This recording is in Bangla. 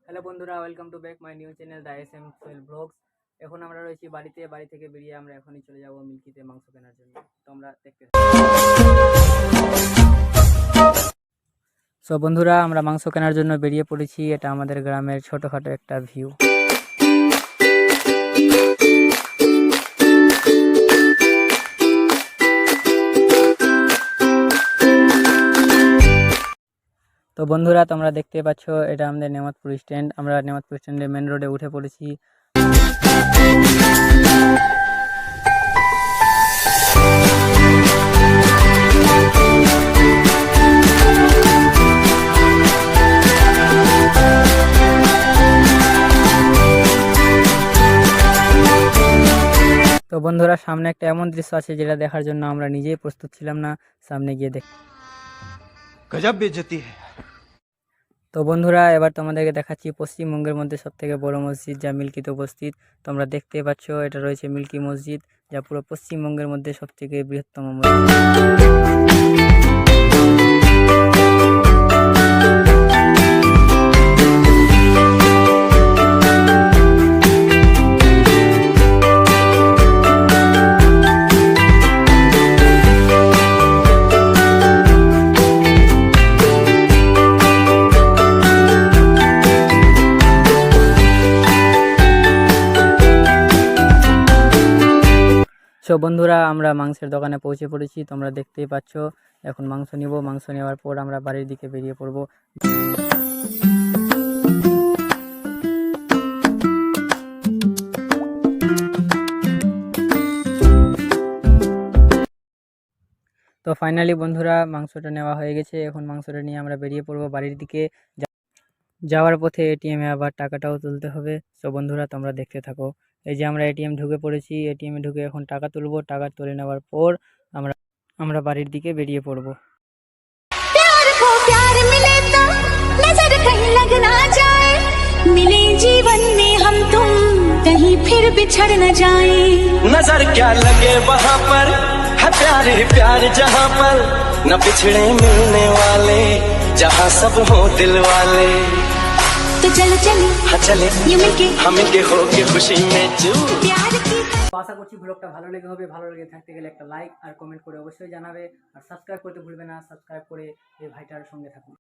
হ্যালো বন্ধুরা, welcome to back my new channel the S M Sohel blogs. এখন আমরা রয়েছি বাড়িতে। বাড়ি থেকে বেরিয়ে আমরা এখনই চলে যাব মিল্কিতে মাংস কেনার জন্য। তো আমরা দেখতে সো বন্ধুরা, আমরা মাংস কেনার জন্য বেরিয়ে পড়েছি। এটা আমাদের গ্রামের ছোটোখাটো একটা ভিউ। তো বন্ধুরা, তোমরা দেখতে পাচ্ছ এটা আমাদের নেমাতপুর স্ট্যান্ড। আমরা নেমাতপুর স্ট্যান্ডে মেন রোডে উঠে পড়েছি। তো বন্ধুরা, সামনে একটা এমন দৃশ্য আছে যেটা দেখার জন্য আমরা নিজেই প্রস্তুত ছিলাম না। সামনে গিয়ে দেখ গজব বেইজ্জতি है। তো বন্ধুরা, এবার তোমাদেরকে দেখাচ্ছি পশ্চিমবঙ্গের মধ্যে সবথেকে বড় মসজিদ যা মিল্কিতে উপস্থিত। তোমরা দেখতে পাচ্ছ এটা রয়েছে মিল্কি মসজিদ, যা পুরো পশ্চিমবঙ্গের মধ্যে সবথেকে বৃহত্তম মসজিদ। সো বন্ধুরা, আমরা মাংসের দোকানে পৌঁছে পড়েছি। তোমরা দেখতেই পাচ্ছ এখন মাংস নিব। মাংস নেওয়ার পর আমরা বাড়ির দিকে বেরিয়ে পড়ব। তো ফাইনালি বন্ধুরা, মাংসটা নেওয়া হয়ে গেছে। এখন মাংসটা নিয়ে আমরা বেরিয়ে পড়ব বাড়ির দিকে। যাওয়ার পথে এটিএমে আবার টাকাটাও তুলতে হবে। সো বন্ধুরা, তোমরা দেখতে থাকো। এই যে আমরা এটিএম ঢুকে পড়েছি। এটিএমে ঢুকে এখন টাকা তুলবো। টাকা তুলে নেওয়ার পর আমরা বাড়ির দিকে বেরিয়ে পড়ব। प्यार को प्यार मिले तो नजर कहीं लग ना जाए, मिले जीवन में हम तुम कहीं फिर बिछड़ न जाए। नजर क्या लगे वहाँ पर है प्यार ही प्यार, जहाँ पर न पिछड़े मिलने वाले, जहाँ सब हो दिल वाले। तो चलो चले हाँ चले ये मिलके हम इनके हो के खुशी में चूर। प्यार की আশা করছি ব্লগটা ভালো লেগে হবে। ভালো লেগে থাকতে গেলে একটা লাইক আর কমেন্ট করে অবশ্যই জানাবে। আর সাবস্ক্রাইব করতে ভুলবে না। সাবস্ক্রাইব করে এই ভাইটার সঙ্গে থাকুন।